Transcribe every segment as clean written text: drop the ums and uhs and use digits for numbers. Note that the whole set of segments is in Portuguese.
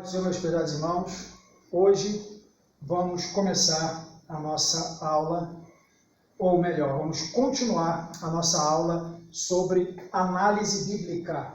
Senhor, meus prezados irmãos, hoje vamos começar a nossa aula, ou melhor, vamos continuar a nossa aula sobre análise bíblica.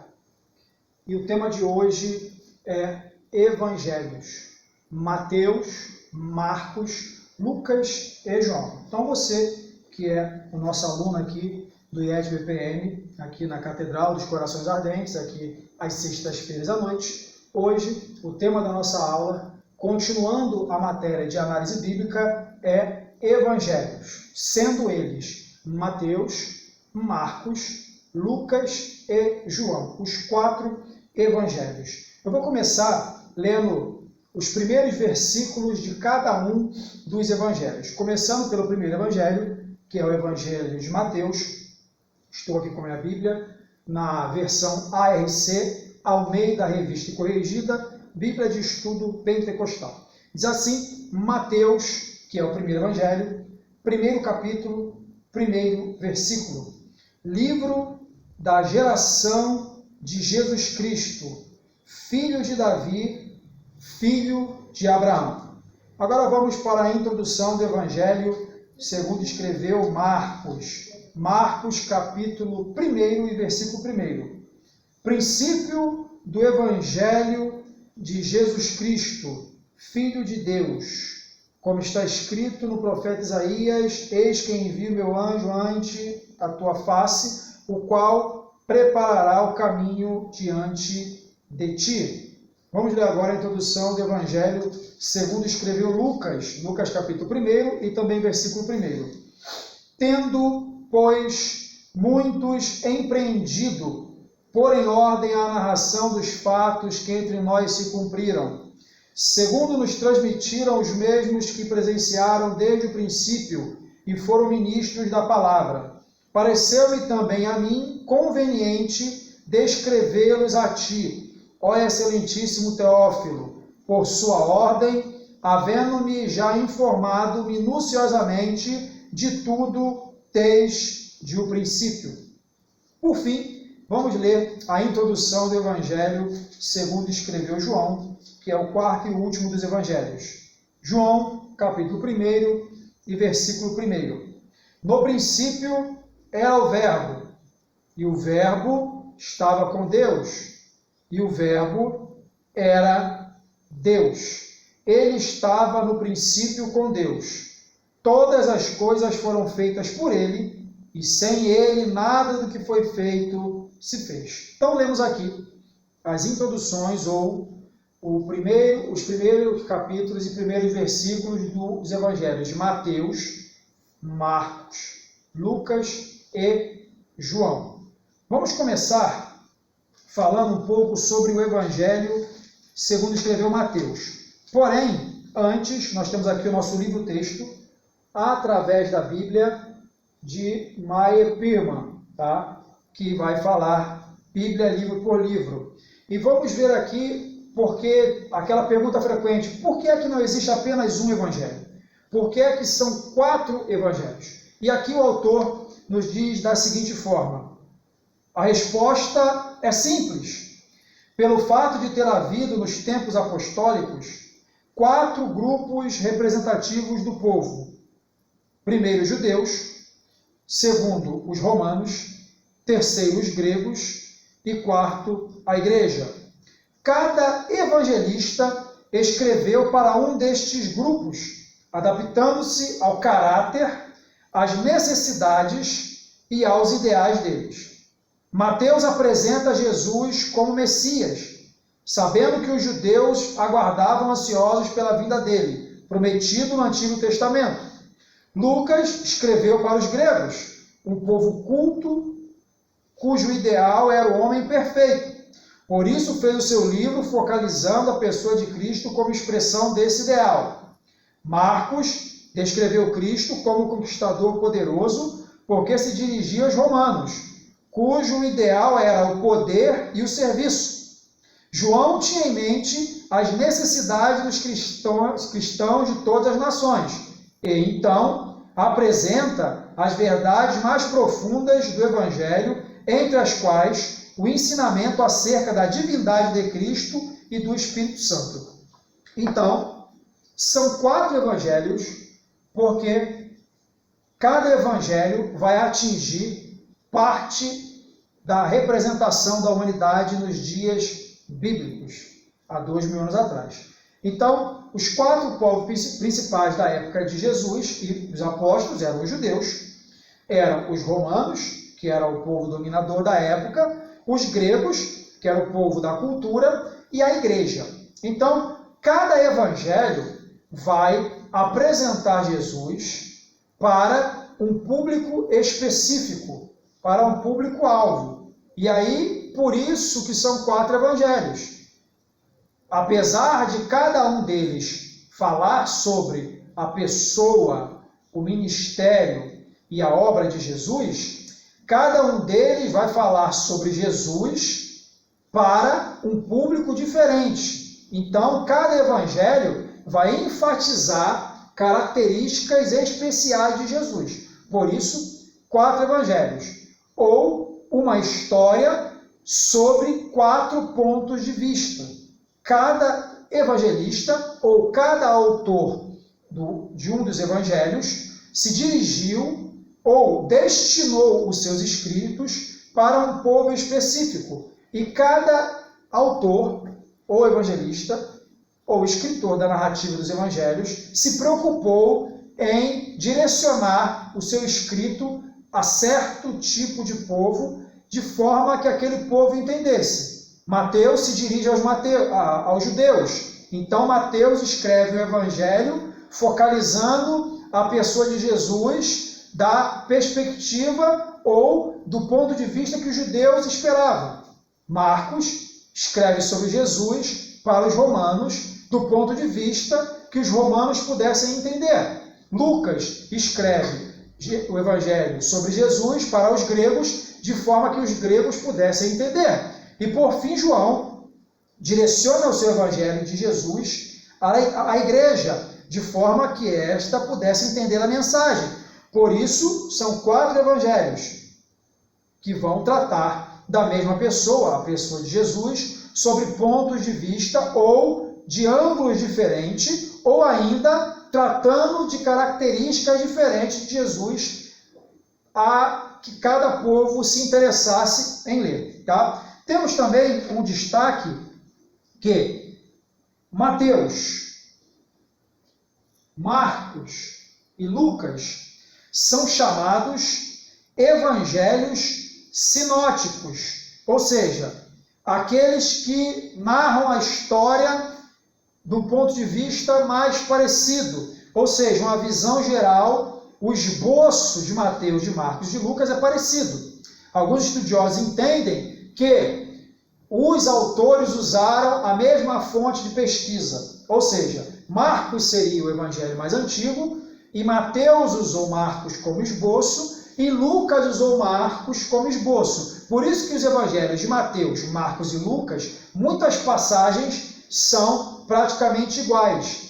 E o tema de hoje é Evangelhos, Mateus, Marcos, Lucas e João. Então você, que é o nosso aluno aqui do IED-BPM, aqui na Catedral dos Corações Ardentes, aqui às sextas-feiras à noite, hoje, o tema da nossa aula, continuando a matéria de análise bíblica, é Evangelhos, sendo eles Mateus, Marcos, Lucas e João, os 4 Evangelhos. Eu vou começar lendo os primeiros versículos de cada um dos Evangelhos, começando pelo primeiro Evangelho, que é o Evangelho de Mateus. Estou aqui com a minha Bíblia, na versão ARC, Almeida Revista e Corrigida, Bíblia de Estudo Pentecostal. Diz assim, Mateus, que é o primeiro evangelho, primeiro capítulo, primeiro versículo. Livro da geração de Jesus Cristo, filho de Davi, filho de Abraão. Agora vamos para a introdução do evangelho, segundo escreveu Marcos. Marcos, capítulo 1 e versículo 1. Princípio do Evangelho de Jesus Cristo, Filho de Deus, como está escrito no profeta Isaías, eis que envio meu anjo ante a tua face, o qual preparará o caminho diante de ti. Vamos ler agora a introdução do Evangelho segundo escreveu Lucas, Lucas capítulo 1 e também versículo 1. Tendo, pois, muitos empreendido, pôr em ordem a narração dos fatos que entre nós se cumpriram, segundo nos transmitiram os mesmos que presenciaram desde o princípio e foram ministros da palavra. Pareceu-me também a mim conveniente descrevê-los a ti, ó excelentíssimo Teófilo, por sua ordem, havendo-me já informado minuciosamente de tudo desde o princípio. Por fim, vamos ler a introdução do Evangelho segundo escreveu João, que é o quarto e último dos Evangelhos. João, capítulo 1 e versículo 1. No princípio era o Verbo, e o Verbo estava com Deus, e o Verbo era Deus. Ele estava no princípio com Deus. Todas as coisas foram feitas por ele, e sem ele nada do que foi feito se fez. Então lemos aqui as introduções ou os primeiros capítulos e primeiros versículos dos evangelhos de Mateus, Marcos, Lucas e João. Vamos começar falando um pouco sobre o evangelho segundo escreveu Mateus. Porém, antes, nós temos aqui o nosso livro-texto, através da Bíblia de Meyer Pirman, tá? Que vai falar Bíblia livro por livro. E vamos ver aqui, porque aquela pergunta frequente, por que é que não existe apenas um evangelho? Por que é que são 4 evangelhos? E aqui o autor nos diz da seguinte forma, a resposta é simples. Pelo fato de ter havido nos tempos apostólicos 4 grupos representativos do povo. Primeiro, os judeus, segundo, os romanos, terceiro, os gregos e quarto, a igreja. Cada evangelista escreveu para um destes grupos, adaptando-se ao caráter, às necessidades e aos ideais deles. Mateus apresenta Jesus como Messias, sabendo que os judeus aguardavam ansiosos pela vinda dele, prometido no Antigo Testamento. Lucas escreveu para os gregos, um povo culto, cujo ideal era o homem perfeito. Por isso fez o seu livro focalizando a pessoa de Cristo como expressão desse ideal. Marcos descreveu Cristo como conquistador poderoso, porque se dirigia aos romanos, cujo ideal era o poder e o serviço. João tinha em mente as necessidades dos cristãos de todas as nações, e então apresenta as verdades mais profundas do Evangelho, entre as quais o ensinamento acerca da divindade de Cristo e do Espírito Santo. Então, são 4 evangelhos, porque cada evangelho vai atingir parte da representação da humanidade nos dias bíblicos, há 2000 anos atrás. Então, os 4 povos principais da época de Jesus e dos apóstolos eram os judeus, eram os romanos, que era o povo dominador da época, os gregos, que era o povo da cultura, e a igreja. Então, cada evangelho vai apresentar Jesus para um público específico, para um público-alvo. E aí, por isso que são 4 evangelhos. Apesar de cada um deles falar sobre a pessoa, o ministério e a obra de Jesus, cada um deles vai falar sobre Jesus para um público diferente. Então, cada evangelho vai enfatizar características especiais de Jesus. Por isso, 4 evangelhos. Ou uma história sobre 4 pontos de vista. Cada evangelista ou cada autor de um dos evangelhos se dirigiu ou destinou os seus escritos para um povo específico. E cada autor, ou evangelista, ou escritor da narrativa dos evangelhos, se preocupou em direcionar o seu escrito a certo tipo de povo, de forma que aquele povo entendesse. Mateus se dirige aos judeus. Então, Mateus escreve o evangelho focalizando a pessoa de Jesus da perspectiva ou do ponto de vista que os judeus esperavam. Marcos escreve sobre Jesus para os romanos, do ponto de vista que os romanos pudessem entender. Lucas escreve o evangelho sobre Jesus para os gregos, de forma que os gregos pudessem entender. E por fim, João direciona o seu evangelho de Jesus à igreja, de forma que esta pudesse entender a mensagem. Por isso, são 4 evangelhos que vão tratar da mesma pessoa, a pessoa de Jesus, sobre pontos de vista ou de ângulos diferentes, ou ainda tratando de características diferentes de Jesus, a que cada povo se interessasse em ler. Tá? Temos também um destaque que Mateus, Marcos e Lucas são chamados evangelhos sinóticos, ou seja, aqueles que narram a história do ponto de vista mais parecido, ou seja, uma visão geral, o esboço de Mateus, de Marcos e de Lucas é parecido. Alguns estudiosos entendem que os autores usaram a mesma fonte de pesquisa, ou seja, Marcos seria o evangelho mais antigo, e Mateus usou Marcos como esboço, e Lucas usou Marcos como esboço. Por isso que os evangelhos de Mateus, Marcos e Lucas, muitas passagens são praticamente iguais.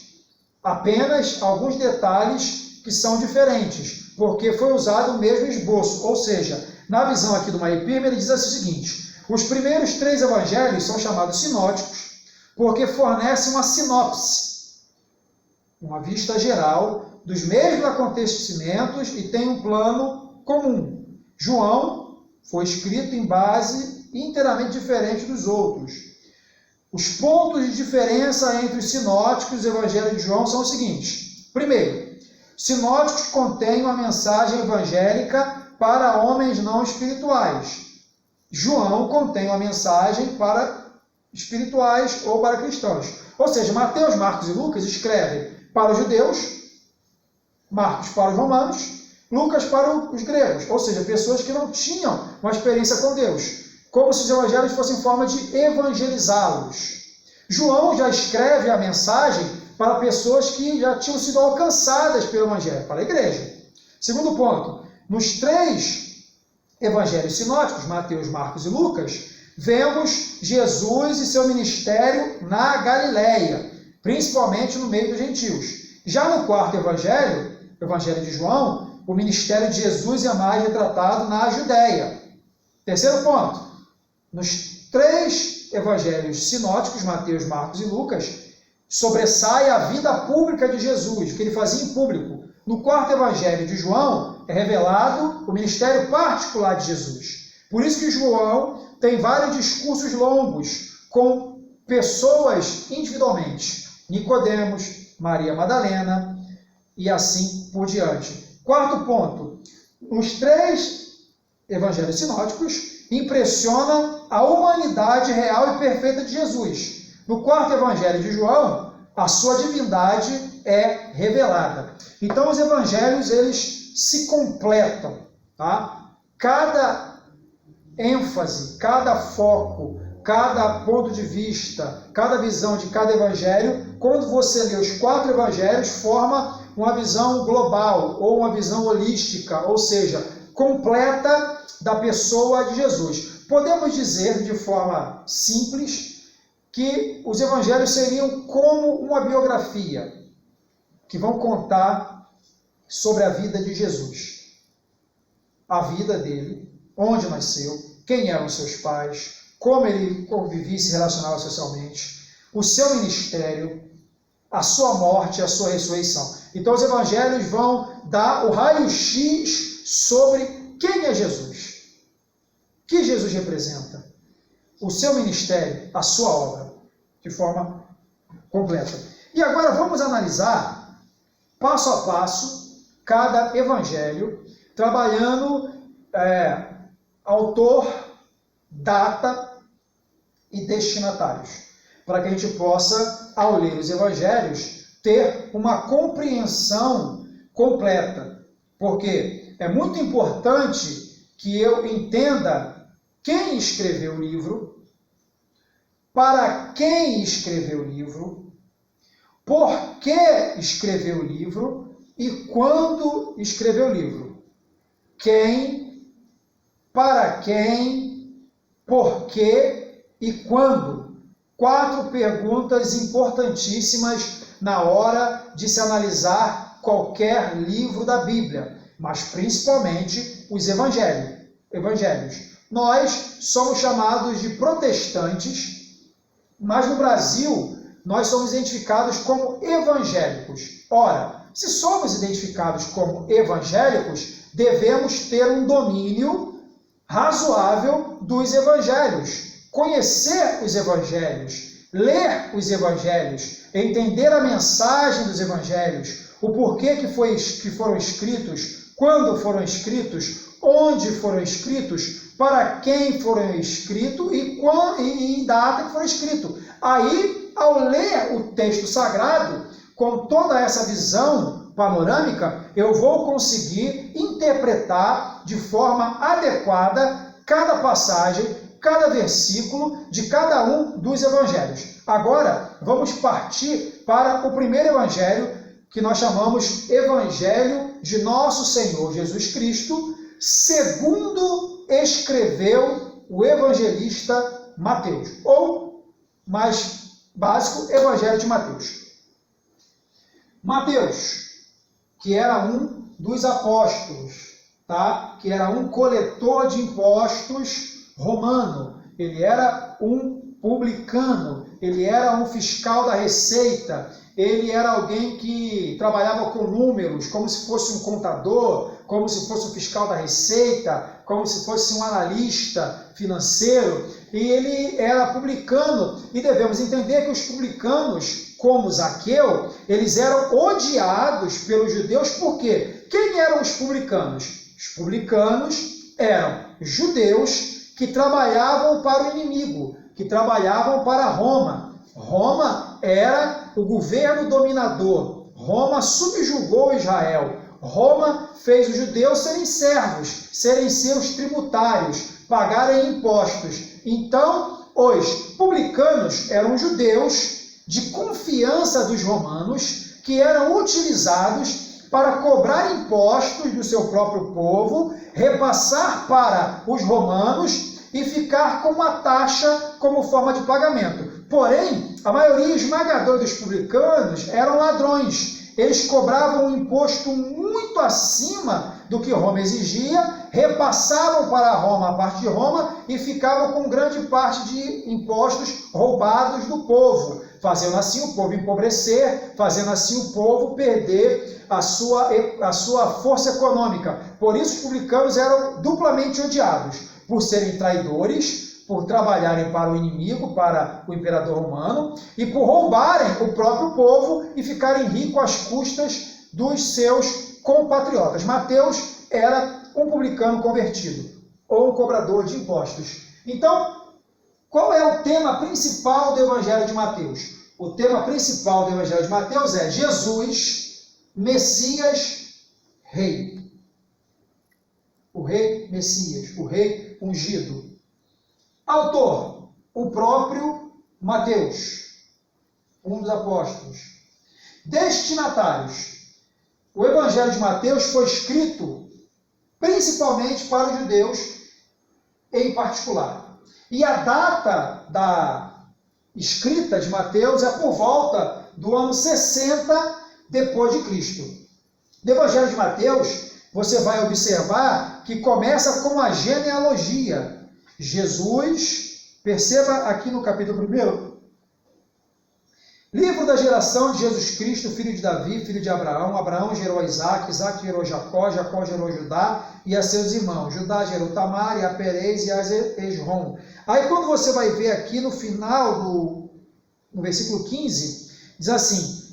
Apenas alguns detalhes que são diferentes, porque foi usado o mesmo esboço. Ou seja, na visão aqui do Maipirma, ele diz assim o seguinte: os primeiros 3 evangelhos são chamados sinóticos, porque fornecem uma sinopse, uma vista geral dos mesmos acontecimentos e tem um plano comum. João foi escrito em base inteiramente diferente dos outros. Os pontos de diferença entre os sinóticos e os evangelhos de João são os seguintes. Primeiro, sinóticos contêm uma mensagem evangélica para homens não espirituais. João contém uma mensagem para espirituais ou para cristãos. Ou seja, Mateus, Marcos e Lucas escrevem para os judeus, Marcos para os romanos, Lucas para os gregos, ou seja, pessoas que não tinham uma experiência com Deus, como se os evangelhos fossem forma de evangelizá-los. João já escreve a mensagem para pessoas que já tinham sido alcançadas pelo evangelho, para a igreja. Segundo ponto, nos 3 evangelhos sinóticos, Mateus, Marcos e Lucas, vemos Jesus e seu ministério na Galileia, principalmente no meio dos gentios. Já no 4º evangelho, o evangelho de João, o ministério de Jesus é mais retratado na Judéia. Terceiro ponto, nos 3 evangelhos sinóticos, Mateus, Marcos e Lucas, sobressai a vida pública de Jesus, o que ele fazia em público. No quarto evangelho de João é revelado o ministério particular de Jesus. Por isso que João tem vários discursos longos com pessoas individualmente. Nicodemos, Maria Madalena e assim por diante. Quarto ponto. Os 3 evangelhos sinóticos impressionam a humanidade real e perfeita de Jesus. No quarto evangelho de João, a sua divindade é revelada. Então os evangelhos, eles se completam, tá? Cada ênfase, cada foco, cada ponto de vista, cada visão de cada evangelho, quando você lê os 4 evangelhos, forma uma visão global ou uma visão holística, ou seja, completa da pessoa de Jesus. Podemos dizer de forma simples que os evangelhos seriam como uma biografia, que vão contar sobre a vida de Jesus. A vida dele, onde nasceu, quem eram seus pais, como ele convivia e se relacionava socialmente, o seu ministério, a sua morte e a sua ressurreição. Então os evangelhos vão dar o raio-x sobre quem é Jesus, o que Jesus representa, o seu ministério, a sua obra, de forma completa. E agora vamos analisar, passo a passo, cada evangelho, trabalhando autor, data e destinatários, para que a gente possa, ao ler os evangelhos, ter uma compreensão completa. Porque é muito importante que eu entenda quem escreveu o livro, para quem escreveu o livro, por que escreveu o livro e quando escreveu o livro. Quem, para quem, por que e quando. 4 perguntas importantíssimas na hora de se analisar qualquer livro da Bíblia, mas principalmente os evangelhos. Nós somos chamados de protestantes, mas no Brasil nós somos identificados como evangélicos. Ora, se somos identificados como evangélicos, devemos ter um domínio razoável dos evangelhos, conhecer os evangelhos, ler os evangelhos, entender a mensagem dos evangelhos, o porquê que foram escritos, quando foram escritos, onde foram escritos, para quem foram escritos e em data que foram escritos. Aí, ao ler o texto sagrado, com toda essa visão panorâmica, eu vou conseguir interpretar de forma adequada cada passagem, cada versículo de cada um dos evangelhos. Agora, vamos partir para o primeiro evangelho, que nós chamamos Evangelho de Nosso Senhor Jesus Cristo, segundo escreveu o evangelista Mateus, ou, mais básico, Evangelho de Mateus. Mateus, que era um dos apóstolos, tá? Que era um coletor de impostos romano, ele era um publicano, ele era um fiscal da Receita, ele era alguém que trabalhava com números, como se fosse um contador, como se fosse um fiscal da Receita, como se fosse um analista financeiro, e ele era publicano, e devemos entender que os publicanos, como Zaqueu, eles eram odiados pelos judeus, por quê? Quem eram os publicanos? Os publicanos eram judeus que trabalhavam para o inimigo, que trabalhavam para Roma. Roma era o governo dominador. Roma subjugou Israel. Roma fez os judeus serem servos, serem seus tributários, pagarem impostos. Então, os publicanos eram judeus de confiança dos romanos, que eram utilizados para cobrar impostos do seu próprio povo, repassar para os romanos e ficar com uma taxa como forma de pagamento. Porém, a maioria esmagadora dos publicanos eram ladrões. eles cobravam um imposto muito acima do que Roma exigia, repassavam para Roma a parte de Roma e ficavam com grande parte de impostos roubados do povo, fazendo assim o povo empobrecer, fazendo assim o povo perder a sua força econômica. Por isso os publicanos eram duplamente odiados, por serem traidores, por trabalharem para o inimigo, para o imperador romano, e por roubarem o próprio povo e ficarem ricos às custas dos seus compatriotas. Mateus era um publicano convertido, ou um cobrador de impostos. Então, qual é o tema principal do Evangelho de Mateus? O tema principal do Evangelho de Mateus é Jesus, Messias, Rei. O Rei Messias, o Rei ungido. Autor, o próprio Mateus, um dos apóstolos. Destinatários. O Evangelho de Mateus foi escrito principalmente para os judeus em particular. E a data da escrita de Mateus é por volta do ano 60 depois de Cristo. No Evangelho de Mateus, você vai observar que começa com a genealogia. Jesus, perceba aqui no capítulo 1, livro da geração de Jesus Cristo, filho de Davi, filho de Abraão. Abraão gerou a Isaac, Isaac gerou Jacó, Jacó gerou Judá e a seus irmãos. Judá gerou Tamar, e a Perez e a Esrom. Aí quando você vai ver aqui no final no versículo 15, diz assim: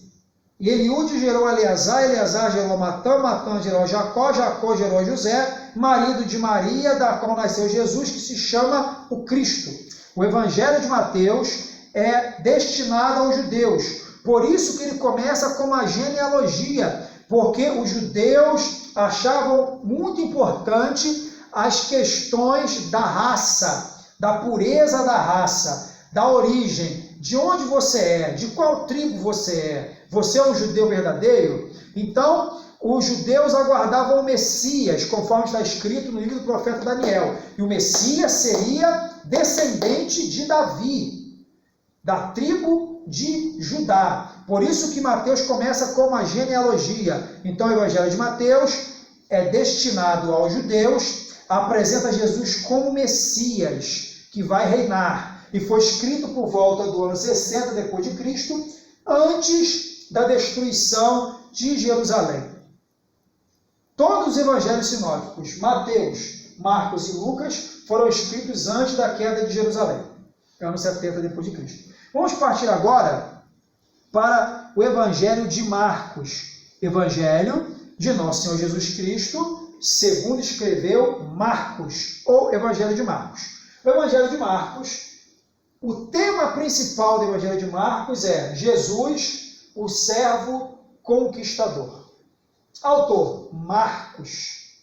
e Eliúde gerou Eleazar, Eleazar gerou Matã, Matã gerou Jacó, Jacó gerou José, marido de Maria, da qual nasceu Jesus, que se chama o Cristo. O Evangelho de Mateus é destinado aos judeus. Por isso que ele começa com uma genealogia, porque os judeus achavam muito importante as questões da raça, da pureza da raça, da origem, de onde você é, de qual tribo você é um judeu verdadeiro? Então, os judeus aguardavam o Messias, conforme está escrito no livro do profeta Daniel. E o Messias seria descendente de Davi, da tribo de Judá. Por isso que Mateus começa com uma genealogia. Então, o Evangelho de Mateus é destinado aos judeus, apresenta Jesus como Messias, que vai reinar. E foi escrito por volta do ano 60 depois de Cristo, antes da destruição de Jerusalém. Todos os evangelhos sinóticos, Mateus, Marcos e Lucas, foram escritos antes da queda de Jerusalém, ano 70 depois de Cristo. Vamos partir agora para o Evangelho de Marcos, Evangelho de Nosso Senhor Jesus Cristo, segundo escreveu Marcos, ou Evangelho de Marcos. O Evangelho de Marcos, o tema principal do Evangelho de Marcos é Jesus, o servo conquistador. Autor, Marcos.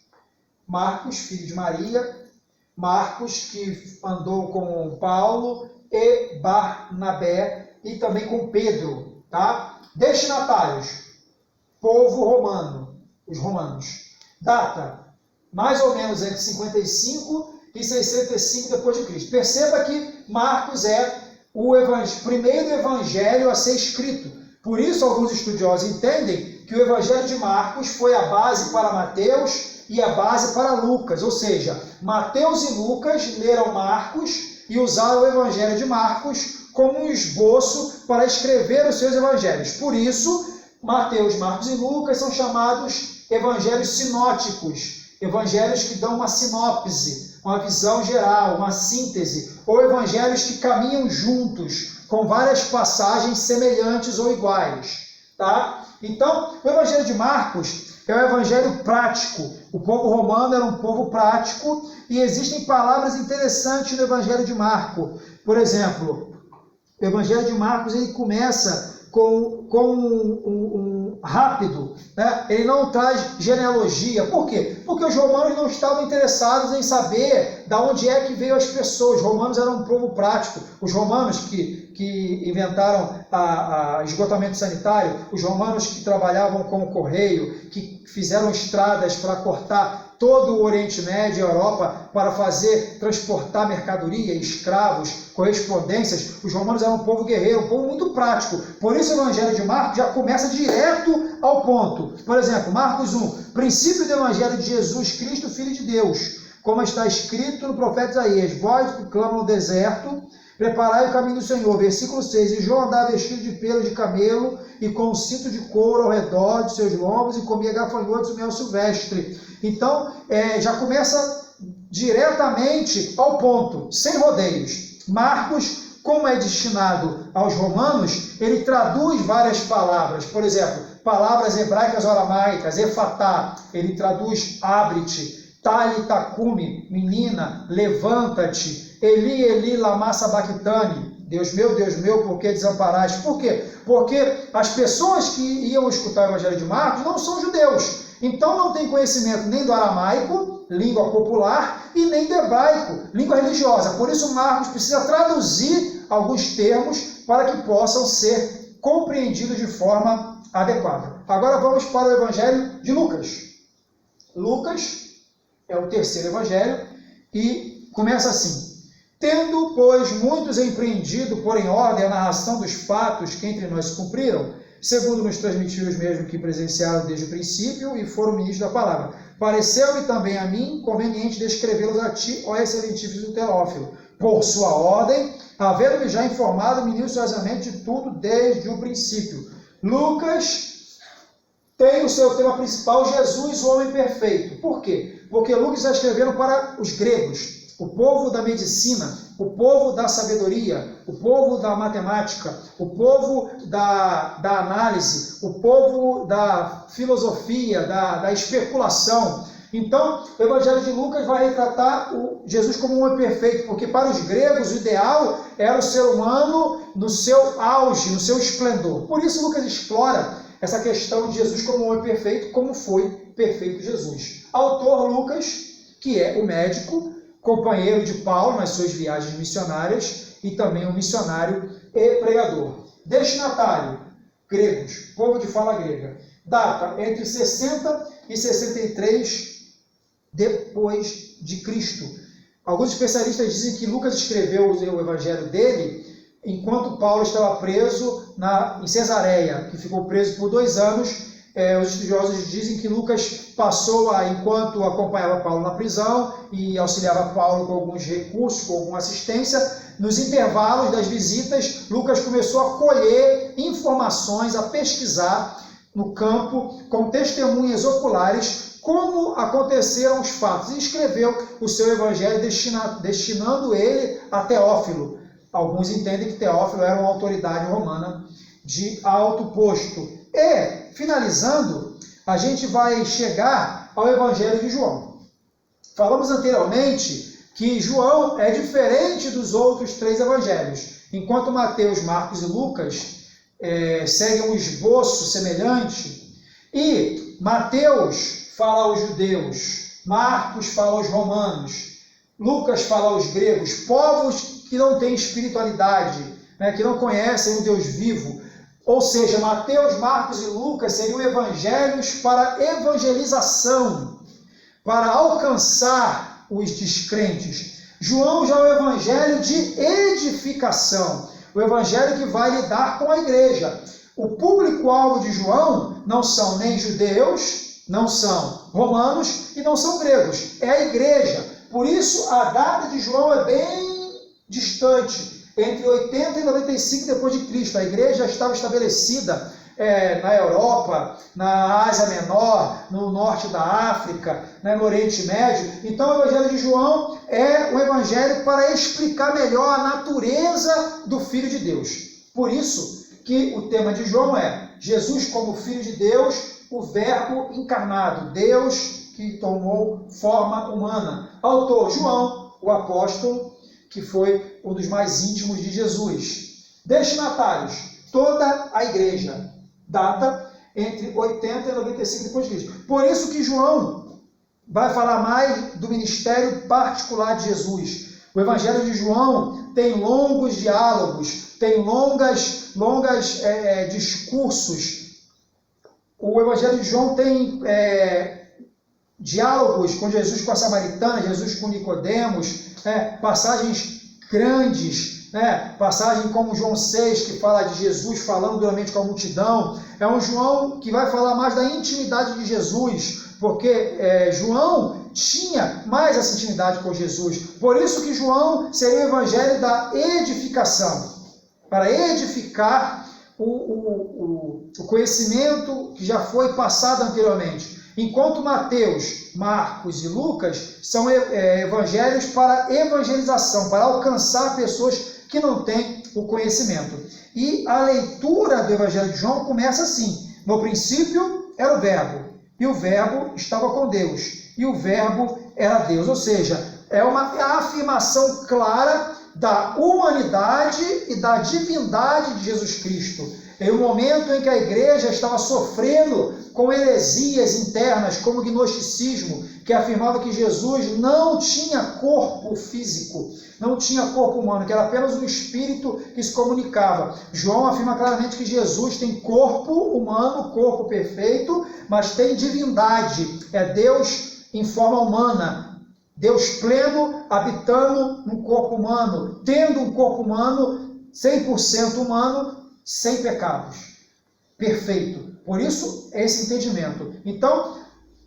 Marcos, filho de Maria. Marcos, que andou com Paulo e Barnabé e também com Pedro. Tá? Destinatários, povo romano, os romanos. Data, mais ou menos entre 55 e 65 depois de Cristo. Perceba que Marcos é o primeiro evangelho a ser escrito. Por isso, alguns estudiosos entendem que o Evangelho de Marcos foi a base para Mateus e a base para Lucas. Ou seja, Mateus e Lucas leram Marcos e usaram o Evangelho de Marcos como um esboço para escrever os seus evangelhos. Por isso, Mateus, Marcos e Lucas são chamados evangelhos sinóticos, evangelhos que dão uma sinopse, uma visão geral, uma síntese, ou evangelhos que caminham juntos, com várias passagens semelhantes ou iguais. Tá? Então, o Evangelho de Marcos é um evangelho prático. O povo romano era um povo prático e existem palavras interessantes no Evangelho de Marcos. Por exemplo, o Evangelho de Marcos ele começa com um rápido, né? Ele não traz genealogia. Por quê? Porque os romanos não estavam interessados em saber de onde é que veio as pessoas. Os romanos eram um povo prático. Os romanos que inventaram esgotamento sanitário, os romanos que trabalhavam com o correio, que fizeram estradas para cortar todo o Oriente Médio e Europa para transportar mercadoria, escravos, correspondências. Os romanos eram um povo guerreiro, um povo muito prático. Por isso o Evangelho de Marcos já começa direto ao ponto. Por exemplo, Marcos 1, princípio do Evangelho de Jesus Cristo, Filho de Deus, como está escrito no profeta Isaías: vós que clamam no deserto, preparai o caminho do Senhor. Versículo 6, e João andava vestido de pelo de camelo e com um cinto de couro ao redor de seus lombos e comia gafanhotos e mel silvestre. Então, já começa diretamente ao ponto, sem rodeios. Marcos, como é destinado aos romanos, ele traduz várias palavras. Por exemplo, palavras hebraicas ou aramaicas, efatá, ele traduz abre-te, talitacumi, menina, levanta-te, Eli, Eli, lama sabachthani, Deus meu, por que desamparaste? Por quê? Porque as pessoas que iam escutar o Evangelho de Marcos não são judeus, então não tem conhecimento nem do aramaico, língua popular, e nem do hebraico, língua religiosa. Por isso Marcos precisa traduzir alguns termos para que possam ser compreendidos de forma adequada. Agora vamos para o Evangelho de Lucas. Lucas é o terceiro Evangelho e começa assim: tendo, pois, muitos empreendido por em ordem a narração dos fatos que entre nós se cumpriram, segundo nos transmitiu os mesmos que presenciaram desde o princípio e foram ministros da palavra, pareceu-me também a mim conveniente descrevê-los a ti, ó excelentíssimo Teófilo, por sua ordem, havendo-me já informado minuciosamente de tudo desde o princípio. Lucas tem o seu tema principal, Jesus, o homem perfeito. Por quê? Porque Lucas está escrevendo para os gregos, o povo da medicina, o povo da sabedoria, o povo da matemática, o povo da análise, o povo da filosofia, da especulação. Então, o Evangelho de Lucas vai retratar o Jesus como um homem perfeito, porque para os gregos o ideal era o ser humano no seu auge, no seu esplendor. Por isso Lucas explora essa questão de Jesus como um homem perfeito, como foi perfeito Jesus. Autor Lucas, que é o médico, companheiro de Paulo nas suas viagens missionárias e também um missionário e pregador. Destinatário, gregos, povo de fala grega. Data entre 60 e 63 depois de Cristo. Alguns especialistas dizem que Lucas escreveu o evangelho dele enquanto Paulo estava preso em Cesareia, que ficou preso por 2 anos. Os estudiosos dizem que Lucas passou enquanto acompanhava Paulo na prisão e auxiliava Paulo com alguns recursos, com alguma assistência, nos intervalos das visitas, Lucas começou a colher informações, a pesquisar no campo, com testemunhas oculares, como aconteceram os fatos, e escreveu o seu evangelho destinando ele a Teófilo. Alguns entendem que Teófilo era uma autoridade romana de alto posto. E, finalizando, a gente vai chegar ao Evangelho de João. Falamos anteriormente que João é diferente dos outros 3 evangelhos. Enquanto Mateus, Marcos e Lucas seguem um esboço semelhante, e Mateus fala aos judeus, Marcos fala aos romanos, Lucas fala aos gregos, povos que não têm espiritualidade, que não conhecem o Deus vivo. Ou seja, Mateus, Marcos e Lucas seriam evangelhos para evangelização, para alcançar os descrentes. João já é o evangelho de edificação, o evangelho que vai lidar com a igreja. O público-alvo de João não são nem judeus, não são romanos e não são gregos, é a igreja. Por isso, a data de João é bem distante, entre 80 e 95 depois de Cristo. A igreja já estava estabelecida na Europa, na Ásia Menor, no norte da África, no Oriente Médio. Então o Evangelho de João é um evangelho para explicar melhor a natureza do Filho de Deus. Por isso que o tema de João é Jesus como Filho de Deus, o Verbo encarnado, Deus que tomou forma humana. Autor João, o apóstolo, que foi um dos mais íntimos de Jesus. Destinatários, toda a igreja. Data entre 80 e 95 depois de Cristo. Por isso que João vai falar mais do ministério particular de Jesus. O Evangelho de João tem longos diálogos, tem longas discursos. O Evangelho de João tem diálogos com Jesus com a samaritana, Jesus com Nicodemos, passagens grandes, passagem como João 6, que fala de Jesus falando duramente com a multidão. É um João que vai falar mais da intimidade de Jesus, porque João tinha mais essa intimidade com Jesus. Por isso que João seria o evangelho da edificação, para edificar o conhecimento que já foi passado anteriormente. Enquanto Mateus, Marcos e Lucas são evangelhos para evangelização, para alcançar pessoas que não têm o conhecimento. E a leitura do evangelho de João começa assim: no princípio era o Verbo, e o Verbo estava com Deus, e o Verbo era Deus. Ou seja, é uma afirmação clara da humanidade e da divindade de Jesus Cristo. Em um momento em que a igreja estava sofrendo com heresias internas, como o gnosticismo, que afirmava que Jesus não tinha corpo físico, não tinha corpo humano, que era apenas um espírito que se comunicava. João afirma claramente que Jesus tem corpo humano, corpo perfeito, mas tem divindade. É Deus em forma humana, Deus pleno habitando num corpo humano, tendo um corpo humano 100% humano, sem pecados, perfeito. Por isso, esse entendimento. Então,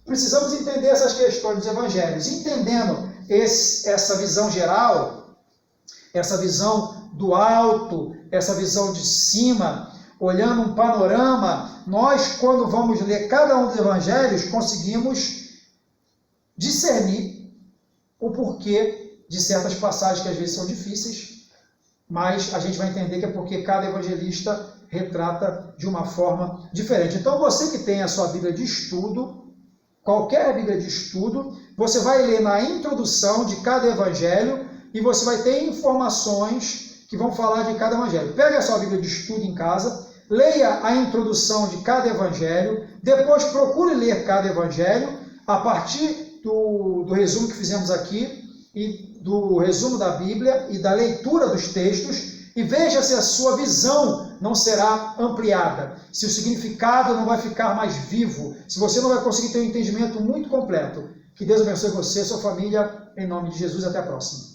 precisamos entender essas questões dos evangelhos. Entendendo essa visão geral, essa visão do alto, essa visão de cima, olhando um panorama, nós, quando vamos ler cada um dos evangelhos, conseguimos discernir o porquê de certas passagens que às vezes são difíceis, mas a gente vai entender que é porque cada evangelista retrata de uma forma diferente. Então, você que tem a sua Bíblia de estudo, qualquer Bíblia de estudo, você vai ler na introdução de cada evangelho e você vai ter informações que vão falar de cada evangelho. Pegue a sua Bíblia de estudo em casa, leia a introdução de cada evangelho, depois procure ler cada evangelho a partir do resumo que fizemos aqui, e do resumo da Bíblia e da leitura dos textos, e veja se a sua visão não será ampliada, se o significado não vai ficar mais vivo, se você não vai conseguir ter um entendimento muito completo. Que Deus abençoe você e sua família, em nome de Jesus. Até a próxima.